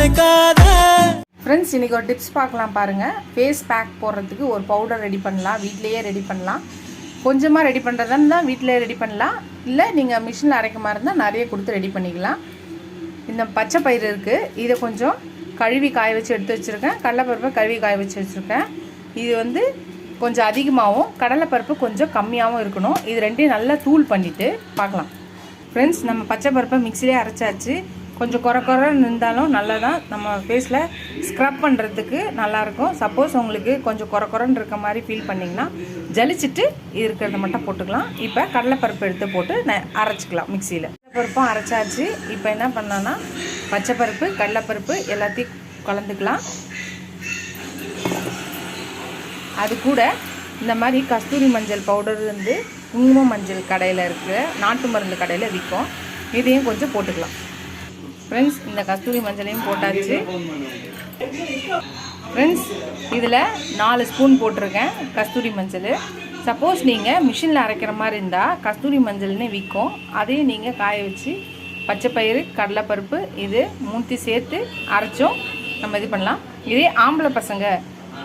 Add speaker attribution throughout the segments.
Speaker 1: நினைக்காத.
Speaker 2: ஃப்ரெண்ட்ஸ், இன்றைக்கி ஒரு டிப்ஸ் பார்க்கலாம் பாருங்கள். ஃபேஸ் பேக் போடுறதுக்கு ஒரு பவுடர் ரெடி பண்ணலாம், வீட்டிலையே ரெடி பண்ணலாம். கொஞ்சமாக ரெடி பண்ணுறதா இருந்தால் வீட்டிலே ரெடி பண்ணலாம், இல்லை நீங்கள் மிஷினில் அரைக்க மாதிரி இருந்தால் நிறைய கொடுத்து ரெடி பண்ணிக்கலாம். இந்த பச்சை பயிறு இருக்குது, இதை கொஞ்சம் கழுவி காய வச்சு எடுத்து வச்சுருக்கேன். கடலைப்பருப்பை கழுவி காய வச்சு வச்சுருக்கேன். இது வந்து கொஞ்சம் அதிகமாகவும் கடலைப்பருப்பு கொஞ்சம் கம்மியாகவும் இருக்கணும். இது ரெண்டையும் நல்லா தூள் பண்ணிவிட்டு பார்க்கலாம். ஃப்ரெண்ட்ஸ், நம்ம பச்சை பருப்பை மிக்சிலே அரைச்சாச்சு. கொஞ்சம் குறைன்னு இருந்தாலும் நல்லா தான் நம்ம ஃபேஸில் ஸ்க்ரப் பண்ணுறதுக்கு நல்லாயிருக்கும். சப்போஸ் உங்களுக்கு கொஞ்சம் குறைன்னு இருக்க மாதிரி ஃபீல் பண்ணிங்கன்னா ஜலிச்சுட்டு இருக்கிறத மட்டும் போட்டுக்கலாம். இப்போ கடலைப்பருப்பு எடுத்து போட்டு அரைச்சிக்கலாம் மிக்சியில். கடலைப்பருப்பும் அரைச்சாச்சு. இப்போ என்ன பண்ணலான்னா பச்சைப்பருப்பு கடலைப்பருப்பு எல்லாத்தையும் கலந்துக்கலாம். அது கூட இந்த மாதிரி கஸ்தூரி மஞ்சள் பவுடர் வந்து குங்கும மஞ்சள் கடையில் இருக்கிற நாட்டு மருந்து கடையில் விற்கும். இதையும் கொஞ்சம் போட்டுக்கலாம். ஃப்ரெண்ட்ஸ், இந்த கஸ்தூரி மஞ்சளையும் போட்டாச்சு. ஃப்ரெண்ட்ஸ், இதில் 4 ஸ்பூன் போட்டிருக்கேன் கஸ்தூரி மஞ்சள். சப்போஸ் நீங்கள் மிஷினில் அரைக்கிற மாதிரி இருந்தால் கஸ்தூரி மஞ்சள்னு விற்கும். அதையும் நீங்கள் காய வச்சு பச்சைப்பயிறு கடலைப்பருப்பு இது 3 சேர்த்து அரைச்சோம் நம்ம இது பண்ணலாம். இதே ஆம்பளை பசங்க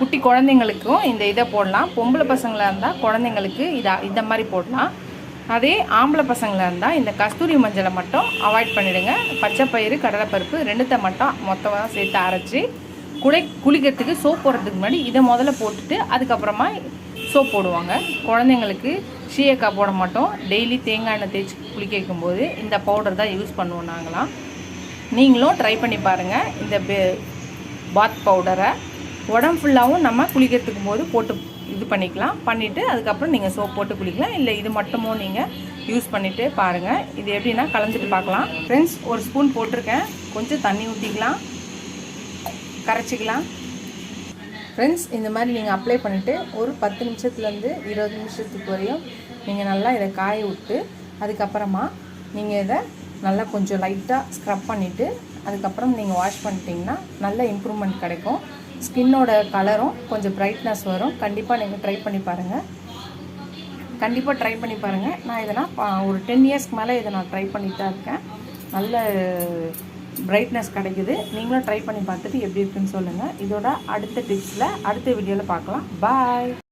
Speaker 2: குட்டி குழந்தைங்களுக்கும் இந்த இதை போடலாம். பொம்பளை பசங்களாக இருந்தால் குழந்தைங்களுக்கு இந்த மாதிரி போடலாம். அதே ஆம்பளை பசங்களாக இருந்தால் இந்த கஸ்தூரி மஞ்சளை மட்டும் அவாய்ட் பண்ணிவிடுங்க. பச்சைப்பயிறு கடலைப்பருப்பு 2 மட்டும் மொத்தமாக சேர்த்து அரைச்சி குளிக்கிறதுக்கு சோப் போடுறதுக்கு முன்னாடி இதை முதல்ல போட்டுட்டு அதுக்கப்புறமா சோப் போடுவாங்க. குழந்தைங்களுக்கு சீயக்காய் போட மாட்டோம். டெய்லி தேங்காய் எண்ணெய் தேய்ச்சி குளிக்க வைக்கும்போது இந்த பவுடர் தான் யூஸ் பண்ணுவோம் நாங்களாம். நீங்களும் ட்ரை பண்ணி பாருங்கள். இந்த பாத் பவுடரை உடம்பு ஃபுல்லாகவும் நம்ம குளிக்கிறதுக்கு போது போட்டு இது பண்ணிக்கலாம். பண்ணிவிட்டு அதுக்கப்புறம் நீங்கள் சோப் போட்டு குளிக்கலாம். இல்லை இது மட்டுமும் நீங்கள் யூஸ் பண்ணிவிட்டு பாருங்கள். இது எப்படின்னா கலந்துட்டு பார்க்கலாம். ஃப்ரெண்ட்ஸ், 1 ஸ்பூன் போட்டிருக்கேன். கொஞ்சம் தண்ணி ஊற்றிக்கலாம், கரைச்சிக்கலாம். ஃப்ரெண்ட்ஸ், இந்த மாதிரி நீங்கள் அப்ளை பண்ணிவிட்டு ஒரு 10 நிமிஷத்துலேருந்து 20 நிமிஷத்துக்கு வரையும் நீங்கள் நல்லா இதை காய விட்டு அதுக்கப்புறமா நீங்கள் இதை நல்லா கொஞ்சம் லைட்டாக ஸ்க்ரப் பண்ணிவிட்டு அதுக்கப்புறம் நீங்கள் வாஷ் பண்ணிட்டீங்கன்னா நல்ல இம்ப்ரூவ்மெண்ட் கிடைக்கும். ஸ்கின்னோட கலரும் கொஞ்சம் பிரைட்னஸ் வரும். கண்டிப்பாக நீங்கள் ட்ரை பண்ணி பாருங்கள். நான் இதெல்லாம் ஒரு 10 இயர்ஸ்க்கு மேலே இதை நான் ட்ரை பண்ணிட்டு தான் இருக்கேன். நல்ல பிரைட்னஸ் கிடைக்குது. நீங்களும் ட்ரை பண்ணி பார்த்துட்டு எப்படி இருக்குன்னு சொல்லுங்கள். இதோட அடுத்த டிப்ஸில் அடுத்த வீடியோவில் பார்க்கலாம். பாய்.